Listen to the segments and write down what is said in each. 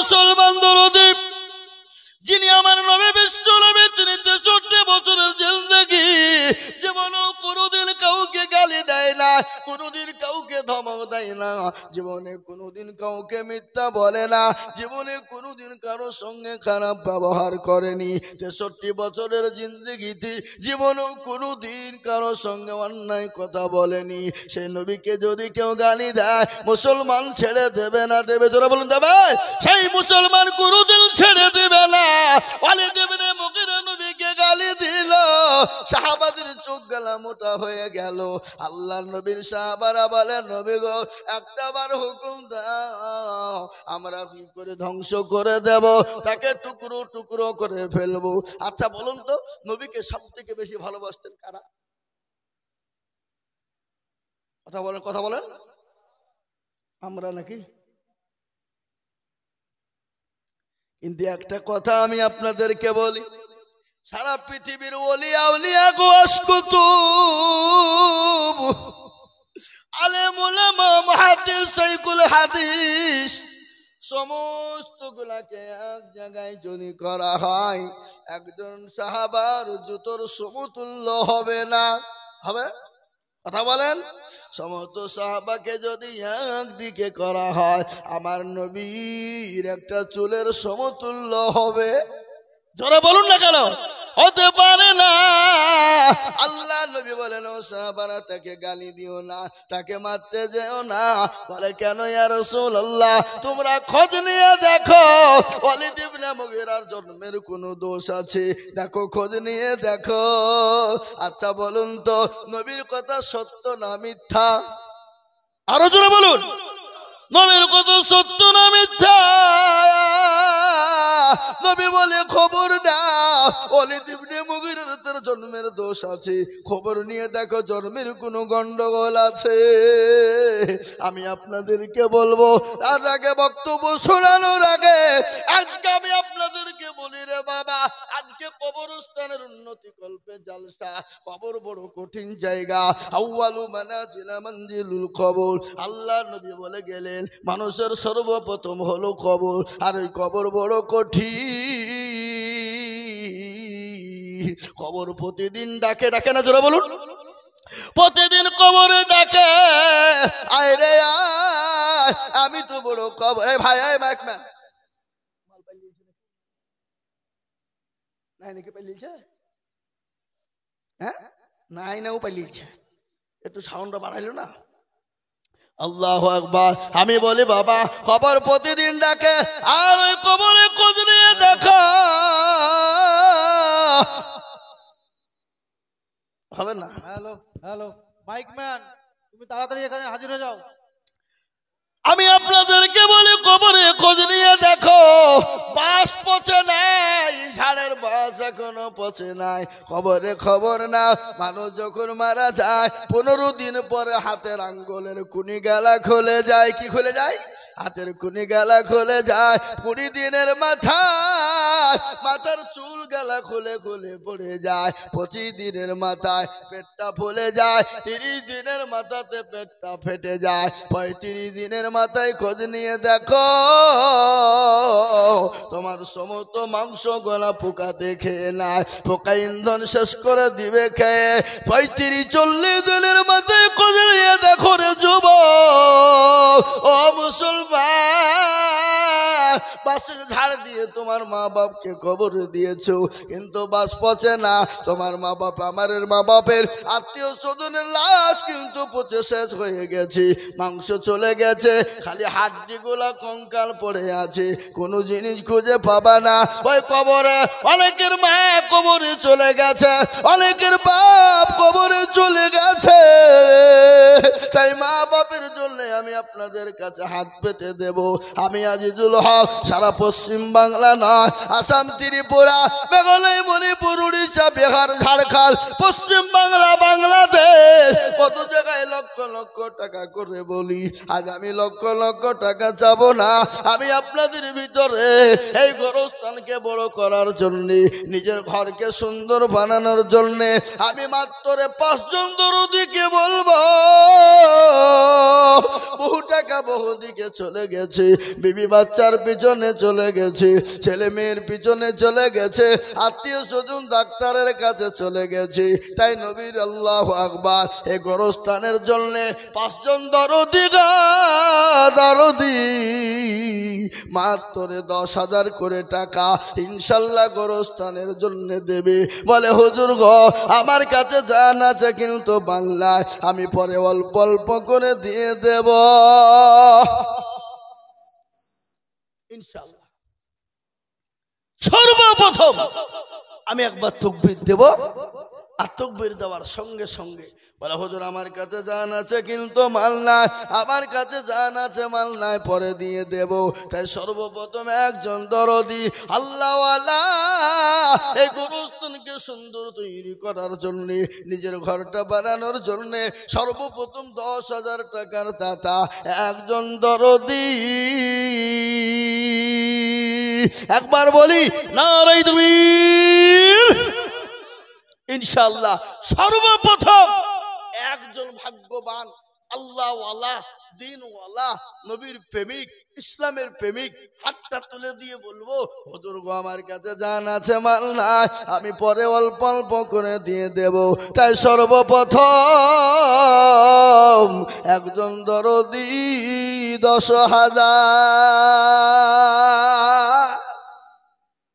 মুসলমান দরদি যিনি আমার নবী বিশ্ব নবী, তিনি 63 বছরের জিন্দেগি, জীবনে কোনোদিন কাউকে গালি দেয় না, কোনোদিন কাউকে ধমক দেয় না, জীবনে কোনোদিন কাউকে মিথ্যা বলে না, জীবনে কোনোদিন কারোর সঙ্গে খারাপ ব্যবহার করেনি। 63 বছরের জিন্দেগিতে জীবনেও কোনোদিন কারোর সঙ্গে অন্যায় কথা বলেনি। সেই নবীকে যদি কেউ গালি দেয়, মুসলমান ছেড়ে দেবে না? দেবে? জোরে বলুন দেবে? সেই মুসলমান কোনোদিন ছেড়ে দেবে না। ওয়ালিদ ইবনে মুগীরা নবীকে গালি দিল, সাহাবাদের চোখ গলা মোটা হয়ে গেল। আল্লাহর নবীর সাহাবারা বলে, নবী গো, একটাবার হুকুম দাও, আমরা কি করে ধ্বংস করে দেব, তাকে টুকরো টুকরো করে ফেলবো। আচ্ছা বলুন তো, নবীকে সব থেকে বেশি ভালোবাসতেন কারা? কথা বলেন, কথা বলেন। আমরা নাকি? কিন্তু একটা কথা আমি আপনাদেরকে বলি, সারা পৃথিবীর ওলিয়া উলিয়া গোয়াস কুতুব, আলেম উলামা, মুহাদ্দিস, শাইখুল হাদিস, সমস্ত গুলাকে এক জায়গায় যদি করা হয়, একজন সাহাবার জুতোর সমতুল্য হবে না। হবে? কথা বলেন। সমস্ত সাহাবাকে যদি একদিকে করা হয়, আমার নবীর একটা চুলের সমতুল্য হবে? জোরে বলুন না কেন? হতে পারে না। আল্লাহ নবী বলেন, ও সাহাবারা, তাকে গালি দিও না, তাকে মারতে যেও না। বলে, কেন ইয়া রাসূলুল্লাহ? তোমরা খোঁজ নিয়ে দেখো ওয়ালিদ ইবনে মুগীরার জন্মের কোনো দোষ আছে? দেখো, খোঁজ নিয়ে দেখো। আচ্ছা বলুন তো, নবীর কথা সত্য না মিথ্যা? আরো জোরে বলুন, নবীর কথা সত্য না মিথ্যা? নবী বলে, খবর না, ওয়ালিদ ইবনে মুগীরার তার জন্মের দোষ আছে, খবর নিয়ে দেখো জন্মের কোনো গন্ডগোল আছে। আমি আপনাদেরকে বলবো, তার আগে বক্তব্য শোনানোর আগে আজকে আমি আপনাদেরকে বলি, রে বাবা, আজকে কবরস্থানের উন্নতি কল্পে জালসা। কবর বড় কঠিন জায়গা, আউয়ালু মানাজিলা মানজিলুল কবর। আল্লাহ নবী বলে গেলেন, মানুষের সর্বপ্রথম হলো কবর, আর ওই কবর বড় কঠিন। কবর প্রতিদিন ডাকে, ডাকে না? জোরে বলুন। প্রতিদিন কবরে ডাকে, আয় রে আয়, আমি তো বড় কবর। এই ভাই, এই মাইকম্যান, নাই নাকি পালিয়েছে? হ্যাঁ, নাই না, ও পালিয়েছে। একটু সাউন্ডটা বাড়াইলো না? আল্লাহু আকবার। আমি বলি, বাবা, কবর প্রতিদিন ডাকে, আর ওই কবরে খোঁজ নিয়ে দেখো। হবে না? হ্যালো হ্যালো, মাইকম্যান, তুমি তাড়াতাড়ি এখানে হাজির হয়ে যাও। আমি আপনাদেরকে বলি, কবরে খোঁজ নিয়ে দেখো। বাস পচে নাই, ঝাড়ের বাস এখনো পচে নাই। কবরে খবর না, মানুষ যখন মারা যায় 15 দিন পরে হাতের আঙ্গুলের কুনি গালা খুলে যায়। কি খুলে যায়? হাতের কুনি গালা খুলে যায়। 20 দিনের মাথার চুল গালা খুলে খুলে পড়ে যায়। 25 দিনের মাথায় পেটটা ফুলে যায়। 30 দিনের মাথাতে পেটটা ফেটে যায়। 35 দিনের মাথায় খোঁজ নিয়ে দেখো, তোমার সমস্ত মাংস গলা পোকাতে খেয়ে নেয়। পোকা ইন্ধন শেষ করে দিবে খেয়ে। 35-40 দিনের মাথায় খোঁজ নিয়ে দেখো রে যুবক, ও মুসলমান, বাসের ঝাড় দিয়ে তোমার মা বাপকে কবরে দিয়েছো, কিন্তু বাস পচে না। তোমার মা বাপ, আমাদের মা বাপের আত্মীয় স্বজনের লাশ কিন্তু পচে শেষ হয়ে গেছে, মাংস চলে গেছে, খালি হাড্ডি গোলা কঙ্কাল পড়ে আছে, কোনো জিনিস খুঁজে পাবা না। ওই কবরে অনেকের মা কবরে চলে গেছে, অনেকের বাপ কবরে চলে গেছে। তাই মা বাপের জন্য আমি আপনাদের কাছে হাত পেতে দেব। আমি আজিজুল হক সারা পশ্চিম বাংলা নয়, আসাম, ত্রিপুরা, মেঘালয়, মণিপুর, উড়িষ্যা, বিহার, ঝাড়খণ্ড, পশ্চিম বাংলা, বাংলাদেশ, কত জায়গায় লক্ষ লক্ষ টাকা করে বলি, আজ আমি লক্ষ লক্ষ টাকা চাবো না। আমি আপনাদের ভিতরে এই গোরস্থানকে বড় করার জন্য, নিজের ঘরকে সুন্দর বানানোর জন্য আমি মাত্র 5 জন দরদিকে বলবো। বহু টাকা বহু দিকে চলে গেছে, বিবি বাচ্চার পিছনে চলে গেছে, ছেলে মেয়ের পিছনে চলে গেছে, আত্মীয় স্বজন ডাক্তারের কাছে চলে গেছে। তাই নবীর আল্লাহু আকবার এই গোরস্থানের জন্য 5 জন দরদি মাত্র 10,000 করে টাকা ইনশাল্লাহ গোরস্থানের জন্য দেবে। বলে হুজুর গো, আমার কাছে জান আছে কিন্তু বাংলায়, আমি পরে অল্প অল্প করে দিয়ে দেব ইনশাল্লাহ। সর্বপ্রথম আমি একবার তাকবীর দেব, আর তাকবীর দেওয়ার সঙ্গে সঙ্গে বলে হুজুর আমার কাছে জান আছে কিন্তু মাল নাই, আমার কাছে জান আছে মাল নাই, পরে দিয়ে দেব। তাই সর্বপ্রথম একজন দরদি আল্লাহওয়ালা এই গোরস্থানকে সুন্দর তৈরি করার জন্য, নিজের ঘরটা বানানোর জন্য সর্বপ্রথম 10,000 টাকার দাতা একজন দরদি। একবার বলি নারায়ে তাকবীর। ইনশাআল্লাহ সর্বপ্রথম একজন ভাগ্যবান আল্লাহওয়ালা, দিনওয়ালা, নবীর প্রেমিক, ইসলামের প্রেমিক হাতটা তুলে দিয়ে বলবো হুজুর গো আমার কাছে জান আছে মাল নাই, আমি পরে অল্প অল্প করে দিয়ে দেব। তাই সর্বপ্রথম একজন দরদি 10,000।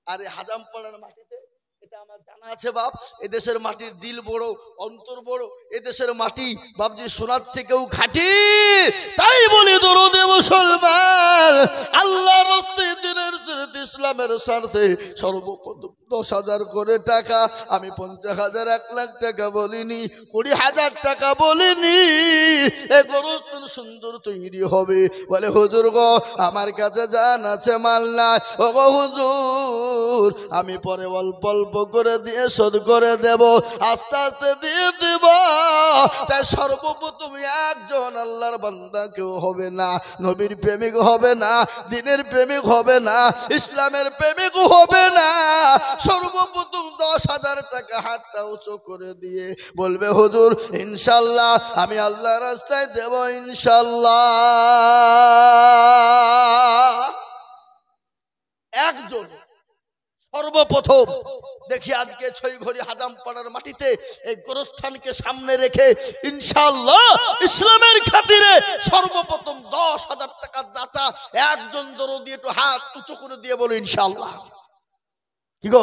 আরে হাজামপাড়ার মাটিতে এটা আমার জানা আছে বাপ, এদেশের মাটির দিল বড়, অন্তর বড়, এদেশের মাটি বাপজি সোনার থেকেও খাঁটি। তাই বলি দরদে মুসলমান, আল্লাহর রাস্তায়, দিনের স্বার্থে, ইসলামের স্বার্থে সর্বপ্রথম 10,000 করে টাকা। আমি 50,000 1 লাখ টাকা বলিনি, 20,000 টাকা বলিনি। এ গোরস্থান সুন্দর তৈরি হবে। বলে হুজুর গো আমার কাছে জান আছে মাল নাই, ও গো হুজুর আমি পরে অল্প অল্প করে দিয়ে শোধ করে দেব, আস্তে আস্তে দিয়ে দেব। তাই সর্বপ্রথম একজন আল্লাহর বান্দা কেউ হবে না, নবীর প্রেমিক হবে না, দ্বীনের প্রেমিক হবে না, ইসলামের প্রেমিক হবে না, সর্বপ্রথম 10,000 টাকা হাতটা উঁচু করে দিয়ে বলবে হুজুর ইনশাল্লাহ আমি আল্লাহর রাস্তায় দেব ইনশাল্লাহ। একজন সর্বপ্রথম দেখি আজকে ছয়ঘড়ি হাজামপাড়ার মাটিতে এই গোরস্থানকে সামনে রেখে ইনশাআল্লাহ ইসলামের খাতিরে সর্বপ্রথম 10,000 টাকার দাতা একজন দরদি একটু হাত উঁচু করে দিয়ে বলো ইনশাআল্লাহ। কি গো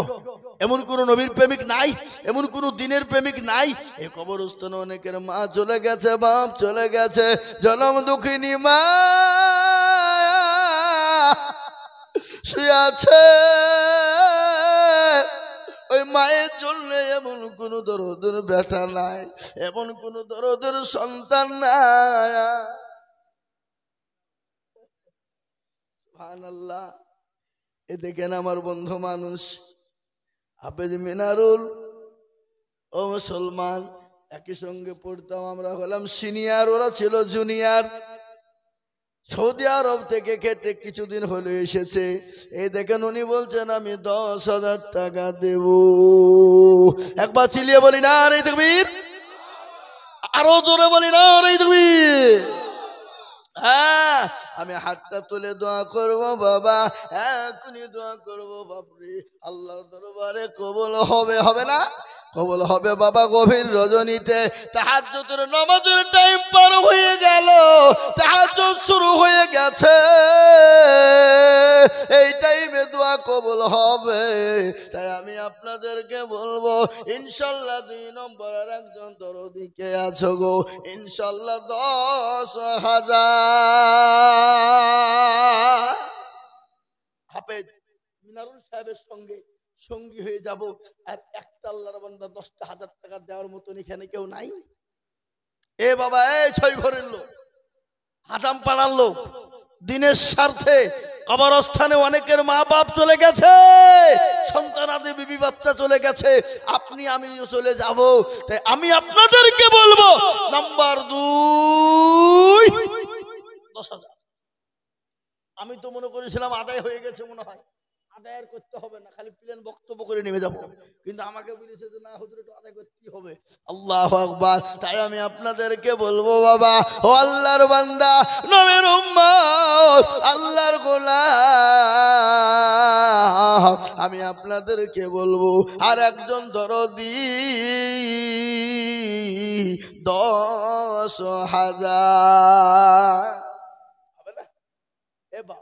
এমন কোন নবীর প্রেমিক নাই, এমন কোন দিনের প্রেমিক নাই? এই কবরস্থানে অনেকের মা চলে গেছে, বাপ চলে গেছে, জনম দুঃখিনী মা শুয়ে আছে। ওই মায়ের জন্য এমন কোন দরদের বেটা নাই, এমন কোন দরদের সন্তান নাই। সুবহানাল্লাহ। এ দেখেন আমার বন্ধু মানুষ হাফেজ মিনারুল, ও মুসলমান একই সঙ্গে পড়তাম, আমরা হলাম সিনিয়র, ওরা ছিল জুনিয়র। সৌদি আরব থেকে খেটে কিছুদিন হলে এসেছে। এই দেখেন উনি বলছেন আমি 10,000 টাকা দেব। একবার চিলিয়ে বলি নারে তাকবীর, আরো জোরে বলি নারে তাকবীর। হ্যাঁ আমি হাতটা তুলে দোয়া করব বাবা, এখনই দোয়া করব বাপরে, আল্লাহর দরবারে কবুল হবে, হবে না? কবুল হবে বাবা। গভীর রজনীতে তাহাজ্জুদের নামাজের টাইম পার হয়ে গেল, তাহাজ্জুদ শুরু হয়ে গেছে, এই টাইমে দোয়া কবুল হবে। তাই আমি আপনাদেরকে বলবো ইনশাআল্লাহ 2 নম্বরের একজন দরদিকে আছো গো, ইনশাআল্লাহ 10,000 হাফেজ মিনারুল সাহেবের সঙ্গে সঙ্গী হয়ে যাব। আর একটা আল্লাহর বান্দা 10,000 টাকা দেওয়ার মতন এখানে কেউ নাই? এ বাবা এই 6 ঘরের লোক, হাজাম পাড়ার লোক, দিনের স্বার্থে কবরস্থানে অনেকের মা বাপ চলে গেছে, সন্তানাদি বিবি বাচ্চা চলে গেছে, আপনি আমিও চলে যাব। তাই আমি আপনাদেরকে বলবো, নাম্বার 2 10,000। আমি তো মনে করেছিলাম আদায় হয়ে গেছে, মনে হয় আদায় আর করতে হবে না, খালি প্লেন বক্তব্য করে নেমে যাব, কিন্তু আমাকে বলেছে যে না হুজুর একটু আদায় করতে হবে। আল্লাহু আকবার। তাই আমি আপনাদেরকে বলবো বাবা, ও আল্লাহর বান্দা, নবীর উম্মত, আল্লাহর গোলাম, আমি আপনাদেরকে বলবো, আর একজন দরদি 10,000 হবে না? এবার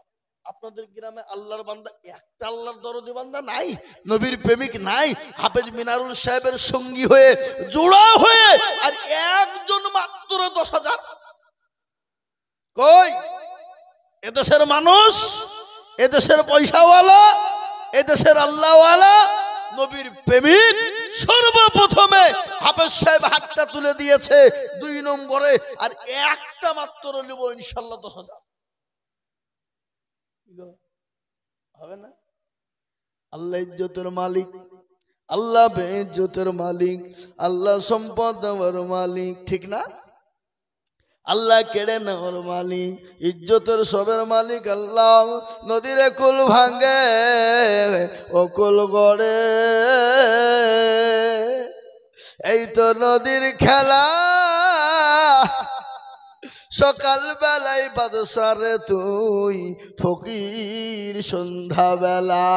আপনাদের গ্রামে আল্লাহর বান্দা, একটা আল্লাহর দরদি বান্দা নাই, নবীর প্রেমিক নাই, হাফেজ মিনারুল সাহেবের সঙ্গী হয়ে জোড়া হয়ে আর একজন মাত্র 10,000? কই এদেশের মানুষ, এদেশের পয়সাওয়ালা, এদেশের আল্লাহওয়ালা, নবীর প্রেমিক সর্বপ্রথমে হাফেজ সাহেব হাতটা তুলে দিয়েছে 2 নম্বরে, আর একটা মাত্র নেব ইনশাআল্লাহ 10,000 হবে না? আল্লাহ ইজ্জতের মালিক, আল্লাহ বেইজ্জতের মালিক, আল্লাহ সম্পদ দেওয়ার মালিক, ঠিক না? আল্লাহ কেড়ে নেওয়ার মালিক, ইজ্জতের সবের মালিক আল্লাহ। নদীর কুল ভাঙ্গে ও কুল গড়ে, এই তো নদীর খেলা, সকাল বেলায় বাদশারে তুই ফকির সন্ধ্যা বেলা,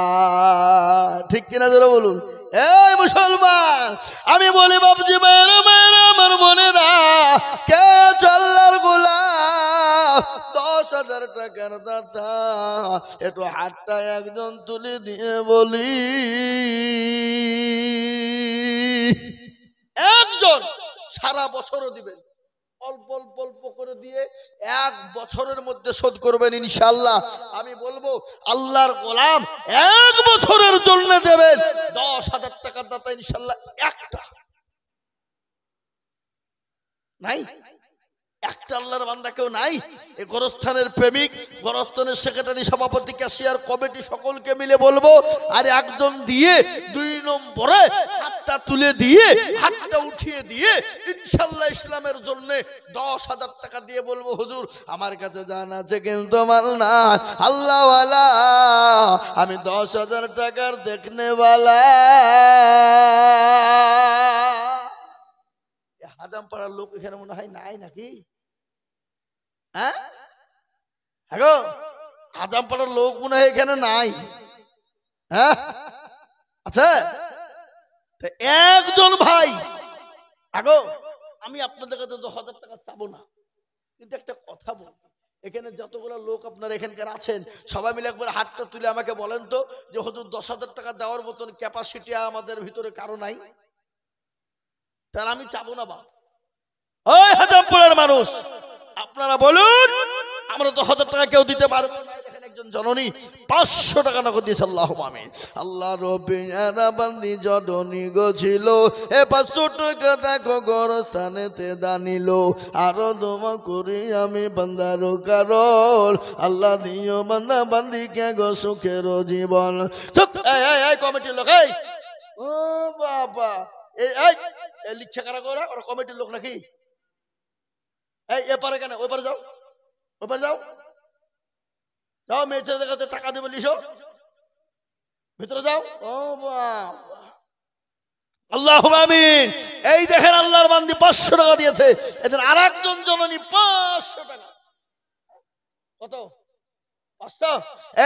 ঠিক কিনা জোরে বলুন। এই মুসলমান, আমি বলি বাবজি মায়েরা, মায়েরা আমার বোনেরা, কে আল্লাহর গোলাম, 10,000 টাকার দাতা, একটু হাতটা একজন তুলে দিয়ে বলি, একজন সারা বছরও দিবেন, অল্প অল্প অল্প করে দিয়ে 1 বছরের মধ্যে শোধ করবেন ইনশাআল্লাহ। আমি বলবো আল্লাহর গোলাম 1 বছরের জন্য দেবেন 10,000 টাকার দাতা ইনশাআল্লাহ। একটা নাই, একটা আল্লাহর বান্দা কেউ নাই। এই গোরস্থানের প্রেমিক, গোরস্থানের সেক্রেটারি, সভাপতি, ক্যাশিয়ার, কমিটি সকলকে মিলে বলবো, আর একজন দিয়ে 2 নম্বরে হাতটা তুলে দিয়ে, হাতটা উঠিয়ে দিয়ে ইনশাআল্লাহ ইসলামের জন্য 10,000 টাকা দিয়ে বলবো, হুজুর আমার কাছে জান আছে কিন্তু মাল না, আল্লাহওয়ালা, আমি 10,000 টাকার দেখনে वाला। হাজাম পাড়ার লোক এখানে মনে হয় নাই নাকি? হ্যাঁ হ্যাঁ, হাজাম পাড়ার লোক মনে হয় এখানে নাই। হ্যাঁ আচ্ছা, একজন ভাই, আগো আমি আপনাদের কাছে 10,000 টাকা চাবো না, কিন্তু একটা কথা বলবো, এখানে যতগুলো লোক আপনারা এখানকার আছেন সবাই মিলে একবার হাতটা তুলে আমাকে বলেন তো, যে হুজুর 10,000 টাকা দেওয়ার মতন ক্যাপাসিটি আমাদের ভিতরে কারো নাই? তাহলে আমি চাবো না। বা ওই হাজামপুরের মানুষ, আপনারা বলুন, আমরা 10,000 টাকা কেউ দিতে পারবো না। দেখেন একজন জননী 500 টাকা নগদ দিয়েছে, আল্লাহুম্মা আমিন। আল্লাহ রব্বিয়ানা বান্দি জননী গো ছিল, এ 500 টাকা দেখো গোরস্থানেতে দানিল, আরো দোয়া করি আমি বান্দার কারণ, আল্লাহ দিও বান্দা বান্দিকে গো সুখের জীবন। এই কমিটির লোক, এই ও বাবা, এই লিখছে কারা করে? ওরা কমিটির লোক নাকি? এই এপারে কেন? ওই পারে যাও, ওই পারে যাও, যাও, মেয়ে ছেলেদের কাছে টাকা দেবে, লিখো, ভিতরে যাও। ও বাবা, আল্লাহুম্মা আমিন। এই দেখেন আল্লাহর বান্দি 500 টাকা দিয়েছে, এদের আরেকজন জননী 500 টাকা। কত? 500।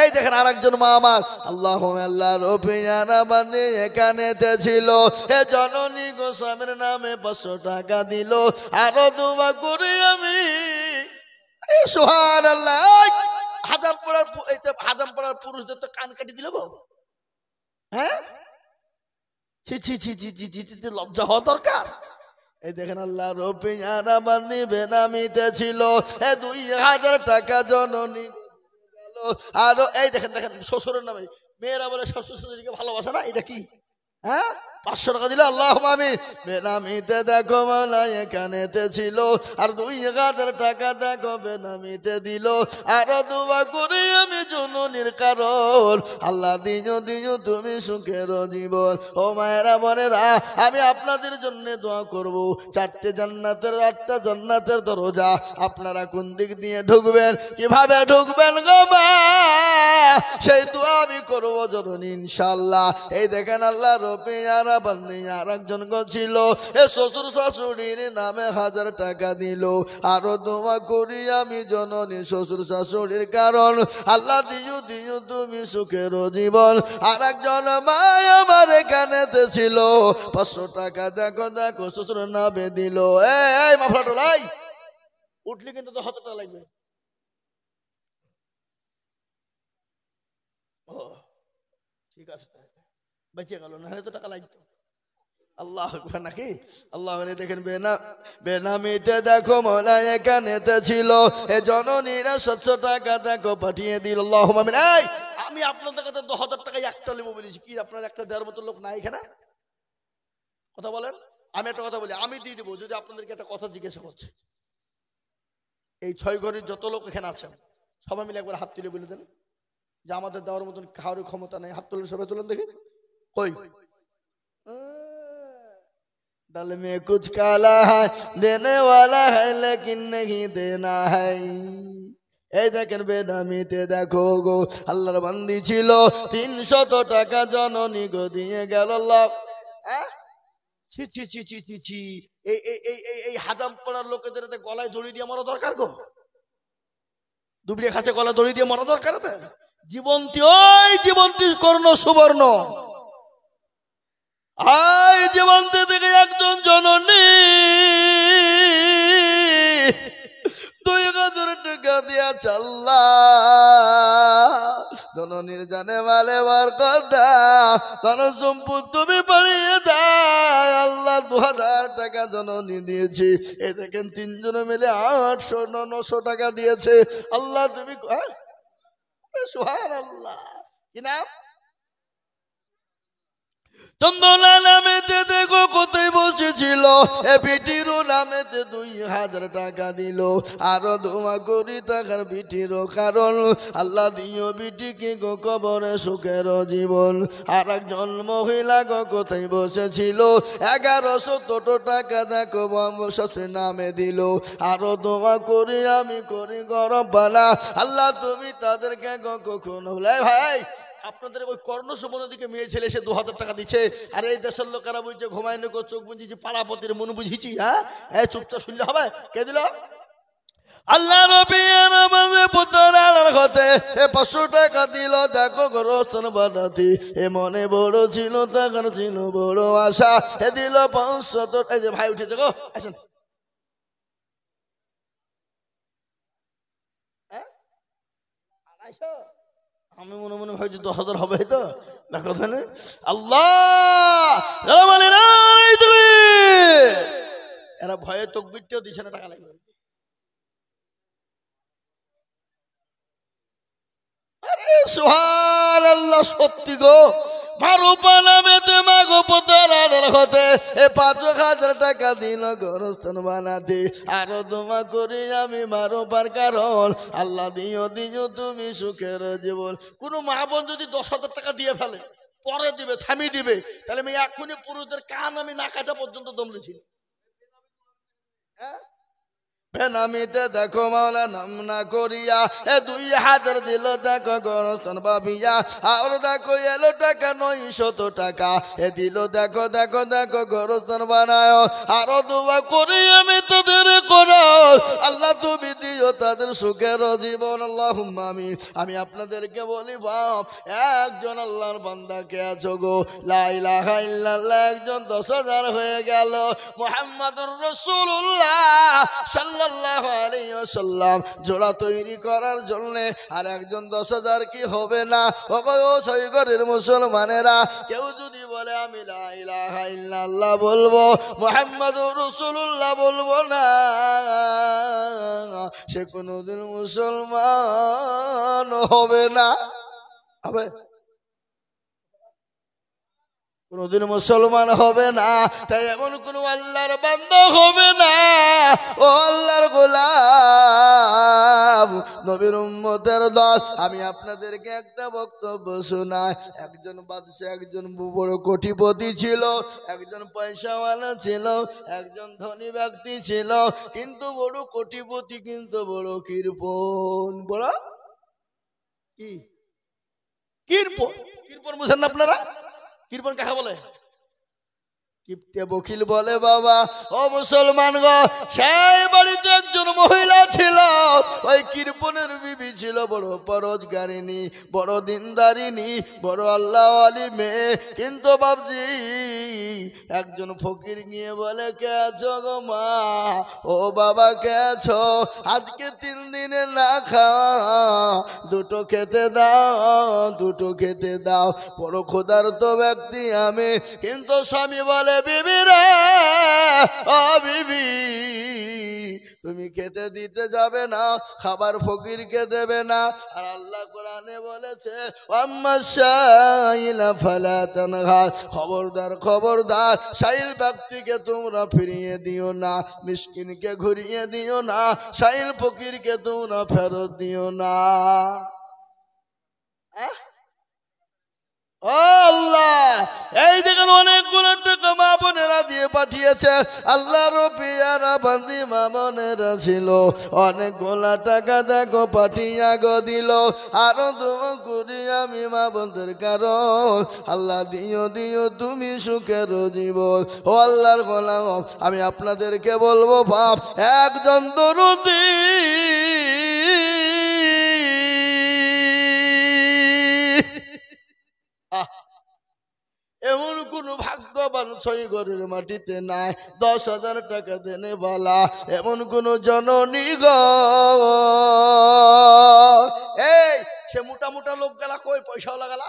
এই দেখেন আরেকজন মা আমার, আল্লাহুম্মা আল্লাহ রব্বিয়ানা বান্দি এখানেতে ছিল, এ জননী গো স্বামীর নামে 500 টাকা দিল, আরো দোয়া করি আমি। সুবহানাল্লাহ। হাজামপাড়ার পুরুষদের তো কান কাটি দিল গো। হ্যাঁ, ছি ছি ছি ছি ছি ছি, লজ্জা হওয়া দরকার। এই দেখেন আল্লাহ রব্বিয়ানা বান্দি বেনামিতে ছিল, এ 2,000 টাকা জননী গেল। আর এই দেখেন দেখেন শ্বশুরের নামে, মেয়েরা বলে শ্বশুর শাশুড়িকে ভালোবাসে না, এটা কি? হ্যাঁ 500 টাকা দিলে আল্লাহ আমি বেনামিতে দেখো মাওলা এখানেতে ছিল আর 2000 টাকা দেখো বেনামিতে দিল আরো দোয়া করি আমি জননীর কারণ আল্লাহ দিও দিও তুমি সুখের জীবন ও মায়েরা বোনেরা আমি আপনাদের জন্য দোয়া করব 4টে জান্নাতের 8টা জান্নাতের দরজা আপনারা কোন দিক দিয়ে ঢুকবেন কিভাবে ঢুকবেন গো মা সেই দোয়া আমি করব জননী ইনশাআল্লাহ এই দেখেন আল্লাহ রবিয়ারা বান্দি আর একজন ছিল এ শ্বশুর শাশুড়ির নামে 1000 টাকা দিল আরো দোয়া করি আমি জননী শ্বশুর শাশুড়ির কারণ আল্লাহ দিও দিও তুমি সুখের জীবন আর একজন মা আমার এখানেতে ছিল 500 টাকা দেখো দেখো শ্বশুর নামে দিল এই মাফলাটোলাই উঠলি কিন্তু তো 100 টাকা লাগবে ও ঠিক আছে বেঁচে গেল না হলে তো টাকা লাগতো আল্লাহ আকবার নাকি আল্লাহ দেখেন বেনামিতে দেখো মৌলা এখানেতে ছিল এ জননীরা 700 টাকা দেখো পাঠিয়ে দিল আল্লাহ আমিন এই আমি আপনাদের কাছে 10,000 টাকা একটা নেবো বলেছি কি আপনার একটা দেওয়ার মতো লোক নাই এখানে কথা বলেন আমি একটা কথা বলি আমি দিয়ে দেবো যদি আপনাদেরকে একটা কথা জিজ্ঞাসা করছে এই 6 ঘরের যত লোক এখানে আছেন সবাই মিলে একবার হাত তুলে বলে দেন যে আমাদের দেওয়ার মতন খাওয়ার ক্ষমতা নেই হাত তুলে সবাই তুলেন দেখি কই डल में कुछ काला है देने वाला है लेकिन नहीं देना है এই দেখেন বেনামিতে দেখো গো আল্লাহর বান্দি ছিল 300 টাকা জননী গো দিয়ে গেল আল্লাহ ছি ছি ছি ছি ছি ছি এই হাজাম পড়ার লোকেদের গলায় দড়ি দিয়ে মারা দরকার গো দুবড়ে খাসে গলায় দড়ি দিয়ে মারা দরকার জীবন্তী ওই জীবন্তী কর্ণ সুবর্ণ আই জীবন্ত থেকে একজন জননী 2000 টাকা দিয়া চাল্লা জননীর জানে মালে বার কথা ধন সম্পদ তুমি বাড়িয়ে দাও আল্লাহ 2000 টাকা জননী দিয়েছি এই দেখেন 3 জনে মিলে 800-900 টাকা দিয়েছে আল্লাহ তুমি সুবহানাল্লাহ কি নাম চন্দনা নামেতে দেখো কোথায় বসেছিল এ বিটিরও নামেতে 2000 টাকা দিল আরো দোয়া করি টাকার বিটিরও কারণ আল্লাহ দিও বিটিকে গো কবরে সুখের জীবন আর একজন মহিলা গো কোথায় বসেছিল 1100 টাকা দেখো শ্বশুর নামে দিল আরো দোয়া করি আমি করি গরম পালা আল্লাহ তুমি তাদেরকে গো কখনো ভাই আপনাদের ওই কর্ণ সুবর্ণ দিকে মেয়ে ছেলে এসে 2000 টাকা দিচ্ছে আর এই দেশের লোকেরা বলছে ঘুমাইনি কো চোখ বুঝিছি পাড়াপতির মন বুঝিছি হ্যাঁ চুপচাপ শুনলে হবে কে দিল আল্লাহ নবীর আমাদের পুত্রার হতে 500 টাকা দিল দেখো গোরস্থান বানাতে এ মনে বড় ছিল টাকার ছিল বড় আশা এ দিল 500 এই যে ভাই উঠেছে গো আসেন হ্যাঁ আমি মনে মনে ভাবছি 10,000 হবে তো দেখো আল্লাহ এরা ভয়ে তকবীরটাও দিছে না টাকা লাগবে আরে সুবহানাল্লাহ সত্যি গো মারুপা নামেতে মাগো পোতার হতে 5,000 টাকা দিল গোরস্থান বানাতে আরো দোয়া করি আমি মারুপার কারণ আল্লাহ দিও দিও তুমি সুখের জীবন কোন মা বোন যদি 10,000 টাকা দিয়ে ফেলে পরে দিবে থামিয়ে দিবে তাহলে আমি এখনই পুরুষদের কান আমি না কাটা পর্যন্ত দমলেছি হ্যাঁ বেনামিতে দেখো মাওলা নাম না করিয়া 2,000 দিল দেখো গোরস্থান বাবিয়া আর দেখো এলো টাকা 900 টাকা দিল দেখো দেখো দেখো গোরস্থান বানায় আরো দোয়া করি আমি তাদের করো আল্লাহ তুমি দিও তাদের সুখের জীবন আল্লাহুম্মা আমিন আমি আপনাদেরকে বলি বাপ একজন আল্লাহর বান্দা কে আছো গো লা ইলাহা ইল্লাল্লাহ একজন 10,000 হয়ে গেল মুহাম্মাদুর রাসূলুল্লাহ সাল্লাল্লাহু আলাইহি ওয়াসাল্লাম জোড়া তৈরি করার জন্য আর একজন 10,000 কি হবে না ওগো ছয় ঘরের মুসলমানেরা কেউ যদি বলে আমি লা ইলাহা ইল্লাল্লাহ বলবো মুহাম্মাদুর রাসূলুল্লাহ বলবো না সে কোনদিন মুসলমান হবে না হবে কোনদিন মুসলমান হবে না। তাই এমন কোন আল্লাহর বান্দা হবে না ও আল্লাহর গোলাম, নবীর উম্মতের দল। আমি আপনাদেরকে একটা বক্তব্য শোনাই। একজন বাদশা, একজন বড় কোটিপতি ছিল, একজন পয়সাওয়ালা ছিল, একজন ধনী ব্যক্তি ছিল, কিন্তু বড় কোটিপতি কিন্তু বড় কৃপণ। বড় কি কৃপণ? কৃপণ বুঝেন না আপনারা? কৃপণ কাকে বলে? কিপটে বকিল বলে বাবা। ও মুসলমান গো, সেই বাড়িতে একজন মহিলা ছিল, ওই কৃপণের বিবি ছিল বড় পরোজগারিনী, বড় দিনদারিনী, বড় আল্লাহওয়ালি মেয়ে। কিন্তু বাবজি একজন ফকির গিয়ে বলে, কে আছো গো মা? ও বাবা কে আছো? আজকে 3 দিনে না খাওয়া, দুটো খেতে দাও, দুটো খেতে দাও। বড় ক্ষুধার্ত ব্যক্তি আমি। কিন্তু স্বামী বলে, বিবি রে, ও বিবি, তুমি খেতে দিতে যাবে না, খাবার ফকিরকে দেবে না। আর আল্লাহ কোরআনে বলেছে, আম্মা সাইলা ফালা তানহার, খবরদার খবরদার, সাইল ব্যক্তিকে তোমরা ফিরিয়ে দিও না, মিসকিনকে ঘুরিয়ে দিও না, সাইল ফকিরকে তোমরা ফেরত দিও না। ও আল্লাহ, এই দেখেন অনেকগুলো টাকা মা বোনেরা দিয়ে পাঠিয়েছে। আল্লাহর পিয়ারা বান্দি মা বোনেরা ছিল, অনেকগুলা টাকা দেখো পাঠিয়া গো দিল। আরো দোয়া করি আমি মা বোনদের, কারণ আল্লাহ দিও দিও তুমি সুখের জীবন। ও আল্লাহর গোলাম, আমি আপনাদেরকে বলবো বাপ, একজন দরদি এমন কোন ভাগ্যবান ছয়গরের মাটিতে নাই 10,000 টাকা দেনে বলা, এমন কোন জননী গো। এই সে মোটা মোটা লোক গেলা কই? পয়সাও লাগালা,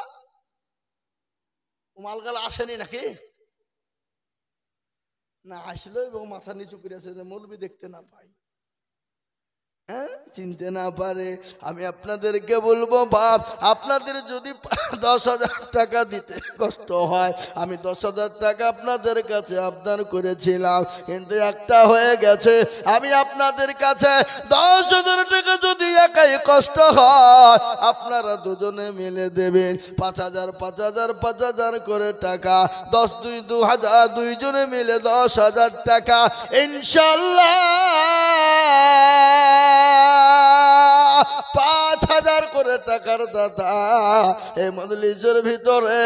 মাল গালা আসেনি নাকি? না আসলো এবং মাথা নিচু করে আছে, মৌলবি দেখতে না পাই, হ্যাঁ চিনতে না পারে। আমি আপনাদেরকে বলবো বাপ, আপনাদের যদি 10,000 টাকা দিতে কষ্ট হয়, আমি 10,000 টাকা আপনাদের কাছে আবদার করেছিলাম, কিন্তু একটা হয়ে গেছে। আমি আপনাদের কাছে 10,000 টাকা যদি একাই কষ্ট হয়, আপনারা দুজনে মিলে দেবেন 5,000 5,000 5,000 করে টাকা, 10 2 2,000, দুইজনে মিলে 10,000 টাকা ইনশাল্লাহ 5,000 করে টাকার দাদা এই মজলিসের ভিতরে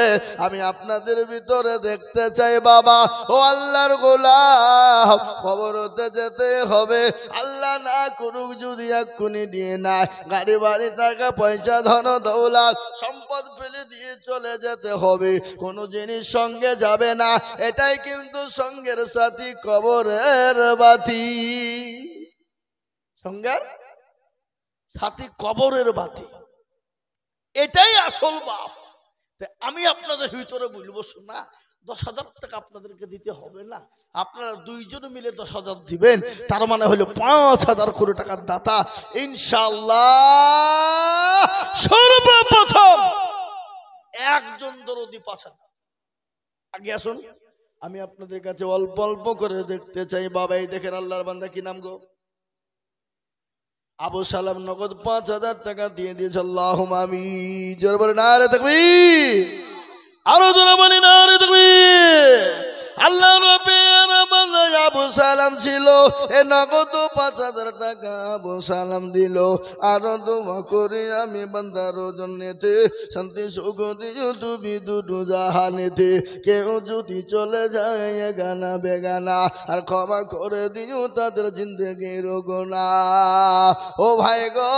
আমি আপনাদের ভিতরে দেখতে চাই বাবা। ও আল্লাহর গোলাম, খবরতে যেতে হবে। আল্লাহ না করুক যদি এক্ষুনি দিয়ে না, গাড়ি বাড়ি টাকা পয়সা ধন দৌলত সম্পদ ফেলে দিয়ে চলে যেতে হবে, কোনো জিনিস সঙ্গে যাবে না। এটাই কিন্তু সঙ্গের সাথী কবরের বাতি, সঙ্গের সাথী কবরের বাতি, এটাই আসল বাপ। আমি আপনাদের ভিতরে বলবো, শোনা 10,000 টাকা আপনাদেরকে দিতে হবে না, আপনারা দুইজন মিলে 10,000 দিবেন, তার মানে হলো 5,000 করে টাকার দাতা ইনশাআল্লাহ। সর্বপ্রথম একজন দরদি 5,000। আগে আসুন, আমি আপনাদের কাছে অল্প অল্প করে দেখতে চাই বাবা। এই দেখেন আল্লাহর বান্দা, কি নাম গো? আবু সালাম নগদ 5,000 টাকা দিয়ে দিয়েছে। আল্লাহুম্মা আমিন। জোরে বলে নারে তাকবীর, আরো জোরে বলি নারে তাকবীর। আল্লাহ রাব্বুল আলামিন আবু সালাম ছিল, এ নগদ 5,000 টাকা আবু সালাম দিল। আরো দোয়া করি আমি বান্দার জন্যতে, শান্তি সুখ দিও তুমি দুটো জাহানেতে। কেউ যদি চলে যায় গানা বেগানা, আর ক্ষমা করে দিও তাদের জিন্দেগির গুনাহ। ও ভাই গো,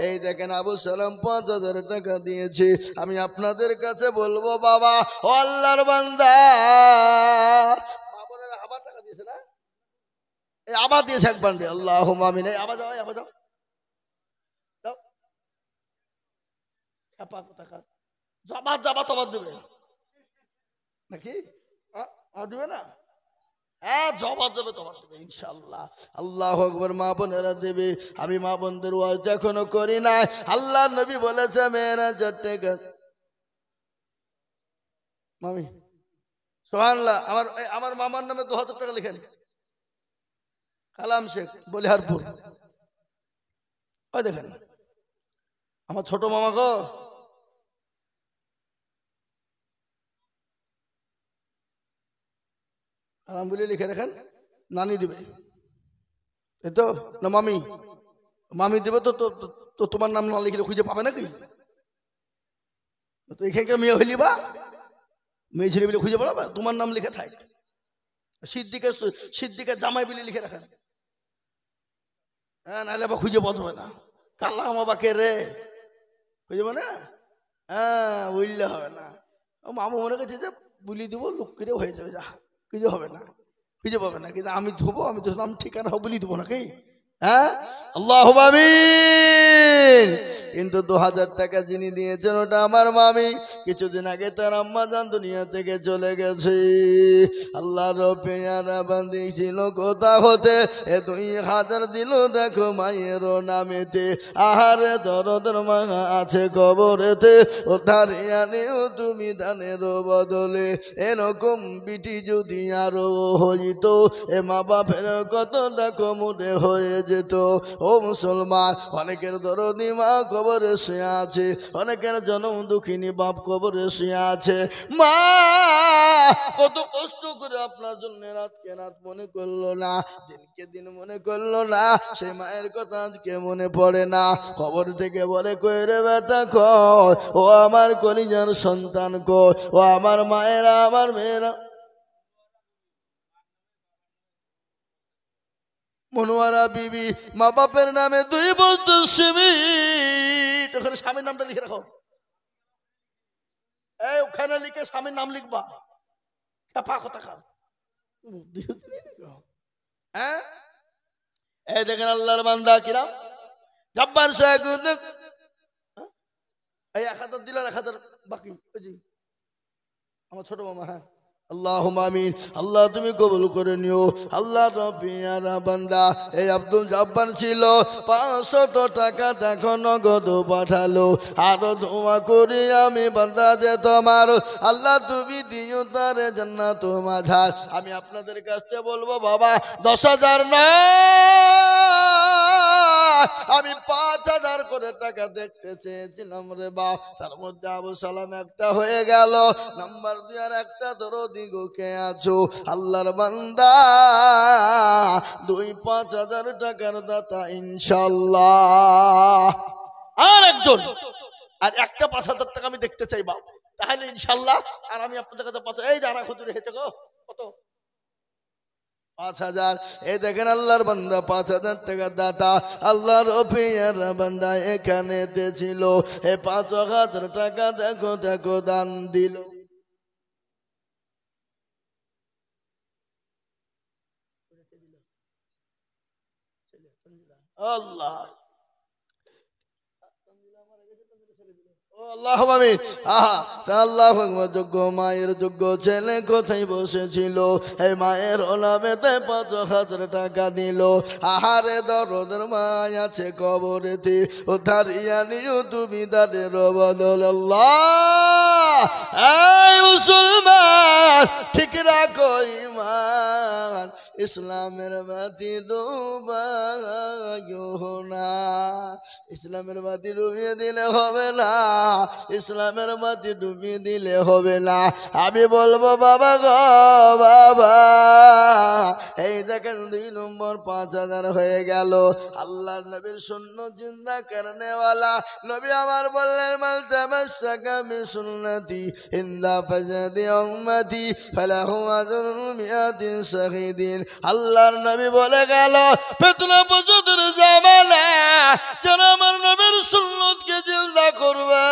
এই দেখেন আবু সালাম 5,000 টাকা দিয়েছে। আমি আপনাদের কাছে বলবো বাবা, ও আল্লাহর বান্দা, বাবরের আবার টাকা দিয়েছে না? এই আবার দিয়েছে এক বান্ডে। আল্লাহুম্মা আমিন। এই আবার যাও, আবার যাও, যাও ছাপা টাকা জবাব জবাব তোমার দেবে নাকি? দিবে না? হ্যাঁ জবাব দেবে, তোমার দেবে ইনশাআল্লাহ। আল্লাহু আকবার। মা বোনেরা দেবে। আমি মা বোনদের ওয়াজ এখনো করি না। আল্লাহ নবী বলেছে মেয়েরা 4 টাকা মামি সুবহানাল্লাহ। আমার মামার নামে 2000 টাকা লিখেন। কালাম শেখ, বলিহারপুর। ওই দেখেন আমার ছোট মামা গো, আরাম বলে লিখে রাখেন, নানি দিবে। এই তো না মামি, মামি দিবে তো। তো তোমার নাম না লিখলে খুঁজে পাবে নাকি? তো এখানকার মেয়ে হইলি বা মেয়ে ছেলে বলে খুঁজে পাবে, তোমার নাম লিখে থাক। সিদ্দিকের জামাই বলে লিখে রাখেন। হ্যাঁ, নাহলে আবার খুঁজে বসবে না। কাল্লা আমার বাকে রে খুঁজে না। হ্যাঁ, বললে হবে না। মামু মনে করছে যে বুলি দিব, লোক করে হয়ে যাবে, যা কিছু হবে না, খুঁজে পাবে না। কিন্তু আমি ধোবো, আমি তো নাম ঠিকানা বলি দেবো নাকি? হ্যাঁ, আল্লাহুম্মা আমিন। কিন্তু 2000 টাকা যিনি দিয়েছেন ওটা আমার মামি। কিছুদিন আগে তার আম্মা জান দুনিয়া থেকে চলে গেছে। আল্লাহর পেয়ারা বান্দি ছিল কোথা হতে, 2000 দিল দেখো মায়ের নামেতে। আহারে দরদের মা আছে কবরেতে, ও ধারিয়া নিও তুমি দানের বদলে। এরকম বিটি যদি আরো হইত, এ মা বাপের কত দেখো মনে হয়ে যেত। ও মুসলমান, অনেকের দরদি মা কবরে শুয়ে আছে, অনেকের জনম দুঃখিনী বাপ কবরে শুয়ে আছে। মা কত কষ্ট করে আপনার জন্য রাতকে রাত মনে করলো না, দিনকে দিন মনে করলো না। সে মায়ের কথা আজকে মনে পড়ে না। কবর থেকে বলে কই রে বেটা কই, ও আমার কলিজার সন্তান কই, ও আমার মায়েরা, আমার মেয়েরা। মনোয়ারা বিবি মা বাপের নামে 2 বছর সিমিট। ওখানে স্বামীর নামটা লিখে রাখো। এই ওখানে লিখে স্বামীর নাম লিখবা। খেপা কথা খান। হ্যাঁ, এই দেখেন আল্লাহর বান্দা কিরাম জব্বার সাহেব। এই 1000 দিল, 1000 বাকি। আমার ছোট মামা। হ্যাঁ, আল্লাহুম্মা আমিন। আল্লাহ তুমি কবুল করে নিও। আল্লাহ রব্বিয়ারা বান্দা এই আব্দুল জব্বার ছিল, 500 টাকা দেখো নগদ পাঠালো। আরো দোয়া করি আমি বান্দা যে তোমার, আল্লাহ তুমি দিও তার জান্নাত মাঝার। আমি আপনাদের কাছে বলবো বাবা, 10,000 না, আমি 5,000 করে টাকা দেখতে চেয়েছিলাম রে বাপ। তার মধ্যে আবু সালাম একটা হয়ে গেল। নাম্বার 2 আর একটা দরদি গোকে আছো আল্লাহর বান্দা, 2-5,000 টাকার দাতা ইনশাল্লাহ। আর একজন আর একটা 5,000 টাকা আমি দেখতে চাই বাপ, তাহলে ইনশাল্লাহ। আর আমি আপনাদের কাছে 5,000, এই যারা খুদুর হেঁচে গো কত 5,000। এই দেখেন আল্লাহর বান্দা 5,000 টাকা দাতা। আল্লাহর পেয়ারা বান্দা এখানে ছিল, এই 5,000 টাকা দেখো দেখো দান দিল। আল্লাহ যোগ্য মায়ের যোগ্য ছেলে কোথায় বসেছিল, এই মায়ের নামেতে 5,000 টাকা দিল। আহারে দরদের মায় আছে কবরেতে, ও ধারিয়া নিও তুমি দানের বদল। আল্লাহ এই মুসলমান ঠিক রাখো ঈমান, ইসলামের বাতি ডুবাইও না। ইসলামের বাতি ডুবিয়ে দিলে হবে না, ইসলামের বাতি ডুবিয়ে দিলে হবে না। আমি বলবো বাবা গো বাবা, এই দেখেন 2 নম্বর 5,000 হয়ে গেল। আল্লাহর নবীর সুন্নাত জিন্দা করনেওয়ালা নবী আমার বললেন, মান তামাসসাকা বিসুন্নতি ইন্দা ফাজাদি উম্মতি ফালাহু আজরুন মিয়াতি শাহীদিন। আল্লাহর নবী বলে গেল, ফিতনা পছন্দের জামানা, যারা আমার নবীর সুন্নতকে জিন্দা করবে।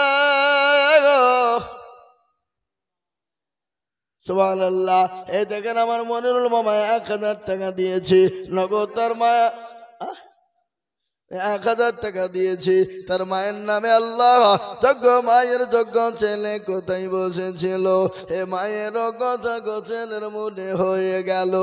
সুবহানাল্লাহ। এই দেখেন আমার মনিরুল মামা 1,000 টাকা দিয়েছে নগদ। তার মায়া 1000 টাকা দিয়েছি তার মায়ের নামে। আল্লাহ যজ্ঞ মায়ের যজ্ঞ ছেলে কোথায় বসেছিল, এ মায়ের কথা ছেলের মনে হয়ে গেল,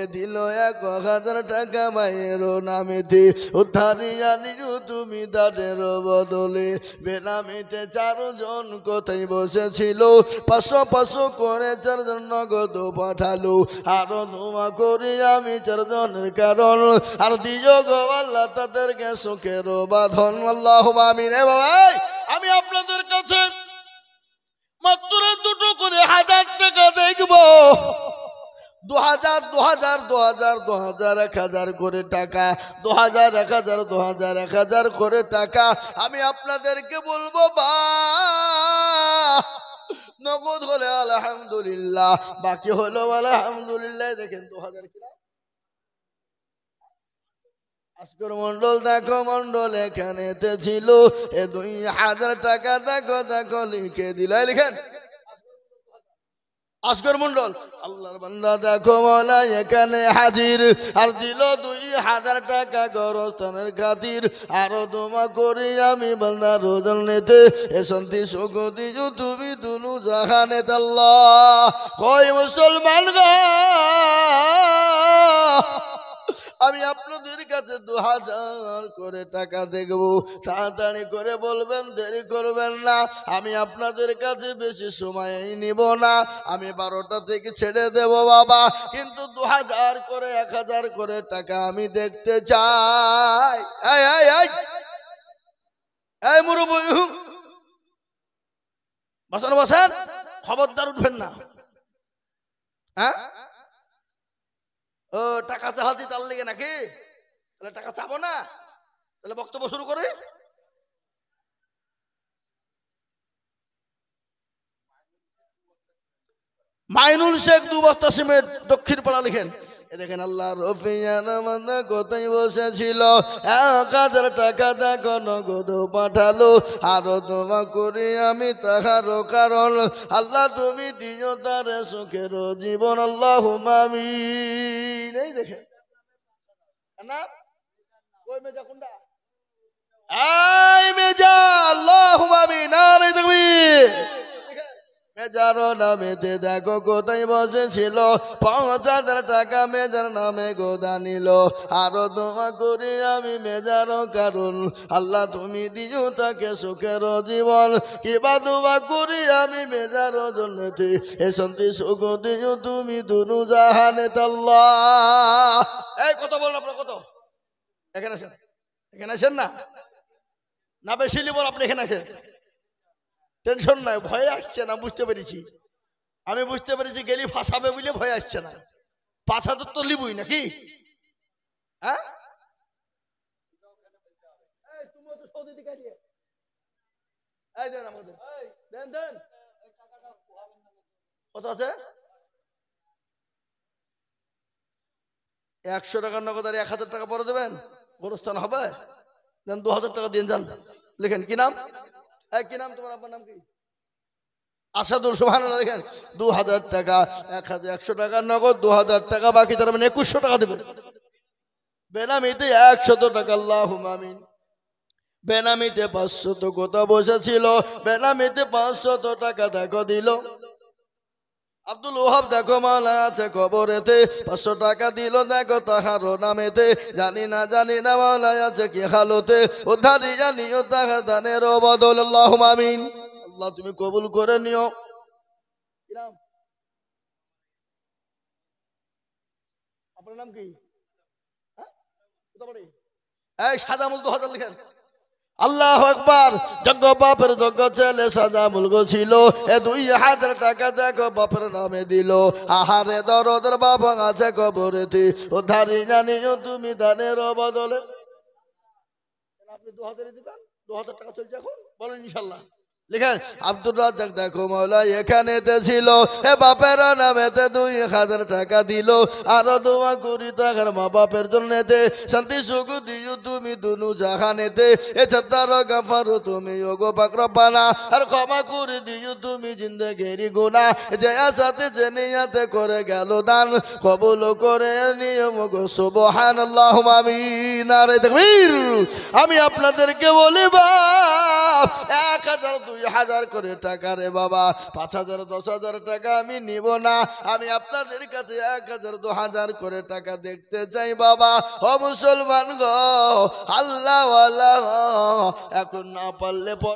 এ দিল 1000 টাকা মায়ের নামেতে। উদ্ধারিয়া নিও তুমি তাদের বদলে, বেনামিতে 4 জন কোথায় বসেছিল, 500 500 করে 4 জন নগদ পাঠালো। আরো দোয়া করি আমি 4 জনের কারণ, আর দিও গো আল্লাহ তাদেরকে সুখের বাঁধন। আল্লাহুম্মা আমিন। এ বাবা আমি আপনাদের কাছে মাত্র 2টো করে 1000 টাকা দেখব। 2000 2000 2000 2000 1000 করে টাকা, 2000 1000 2000 1000 করে টাকা আমি আপনাদেরকে বলবো। বা নগদ হলে আলহামদুলিল্লাহ, বাকি হলো আলহামদুলিল্লাহ। দেখেন 2000 কিনা আজকের মন্ডল দেখো, মন্ডল এখানেতে ছিল, এ 2000 টাকা দেখো দেখো লিখে দিলাই। লিখেন আজকের মন্ডল আল্লাহর বান্দা দেখো মওলা এখানে হাজির, আর দিল 2000 টাকা গরস্থানের খাতির। আরো দোয়া করি আমি বান্দা রোজন নেতে, এ শান্তি সুখ দিও তুমি দুনু জাহানে। আল্লাহ কয় মুসলমান গো আমি আপনাদের কাছে 2000 করে টাকা দেখব। তাড়াতাড়ি করে বলবেন, দেরি করবেন না। আমি আপনাদের কাছে বেশি সময় নিব না, আমি 12টা থেকে ছেড়ে দেব বাবা। কিন্তু 2000 করে 1000 করে টাকা আমি দেখতে চাই। এই মুরব্বি বসেন বসেন, খবরদার উঠবেন না। হ্যাঁ ও টাকা চাহাতি তার লেগে নাকি? তাহলে টাকা চাবো না, তাহলে বক্তব্য শুরু করে। মাইনুল শেখ 2 বস্তা সিমেন্ট দক্ষিণ পাড়া। লিখেন দেখেন আল্লাহ রফিয়ানা কোথায় বসেছিল, 1000 টাকা দেখো নগদ পাঠালো। আরো দোয়া করি আমি তাহারও কারণ, আল্লাহ তুমি দিও তার সুখের জীবন। আল্লাহুম্মা আমিন। এই দেখেন না ওই মেজা কোনটা, এই মেজা। আল্লাহুম্মা আমিন। নারে তাকবীর। মেজারো নামেতে দেখো কোথায় বসেছিল, 5000 টাকা মেজার নামে গোদা নিল। আরো দোয়া করি আমি মেজারও কারণ, আল্লাহ তুমি দিও তাকে সুখের জীবন। কিবা দোয়া করি আমি মেজারও জন্যতে, এ শান্তি সুখ দিও তুমি দুনু জাহানে। আল্লাহ এই কত বলেন আপনার কত? এখানে আসেন, এখানে আসেন না, না বেশি লিবল আপনি এখানে আসেন। টেনশন নাই, ভয় আসছে না, বুঝতে পেরেছি আমি, বুঝতে পেরেছি গেলি ফাঁসাবে বলে ভয় আসছে না। 5000 তো লিবই নাকি? হ্যাঁ কত আছে? 100 টাকার নগদ আর 1000 টাকা পরে দেবেন, গোরস্থান হবে। দেন 2000 টাকা দিয়ে যান। লিখেন কি নাম? কি নাম তোমার আপনার নাম কি? আসাদুল। সুবহানাল্লাহ। লিখেন 2000 টাকা, 100 টাকার নগদ, 2000 টাকা বাকি, তার মানে 2100 টাকা দেবেন। বেনামিতে 100 টাকা। আল্লাহুম্মা আমিন। বেনামিতে 500 কথা বসেছিল, বেনামিতে 500 টাকা দেখো দিল। আব্দুল ওহাব দেখো মালা আছে কবরেতে, 500 টাকা দিল দেখো তাহারও নামেতে। জানি না মালা আছে কি হালতে, উদ্ধারি জানিও তাহার দানের বদল। আল্লাহুম্মা আমিন। আল্লাহ তুমি কবুল করে নিও। আপনার নাম কি? এই সাজামুল 2000 লিখেন। আল্লাহু আকবার। যজ্ঞ বাপের যজ্ঞ ছেলে সাজামুল গো ছিল, এ 2000 টাকা দেখো বাপের নামে দিল। আহারে দরদের বাবা আছে কবরেতে, উদ্ধারি জানিও তুমি দানের বদলে। আপনি 2000 দিবেন, 2000 টাকা চলছে এখন, বলেন ইনশাল্লাহ। লিখেন আব্দুর রাজ্জাক দেখো মৌলা এখানেতে ছিল এ বাপের নামেতে 2000 টাকা দিল আরো দোয়া করি টাকার মা বাপের জন্যতে শান্তি সুখ দিও তুমি দুনু জাহানেতে এ ছাত্র গাফারো তুমি ওগো পাক রব্বানা আর ক্ষমা করে দিও তুমি জিন্দেগির গুনাহ যে আসাতে যে নিয়াতে করে গেল দান কবুল করে নিও গো সুবহানাল্লাহ আমিন আর তাকবীর। আমি আপনাদেরকে বলি বাপ 1000 2000 করে টাকা রে বাবা 5000 10,000 টাকা আমি নিব না আমি আপনাদের কাছে 1000 2000 করে টাকা দেখতে চাই বাবা ও মুসলমান গো আল্লাহ ওয়ালা এখন না পারলে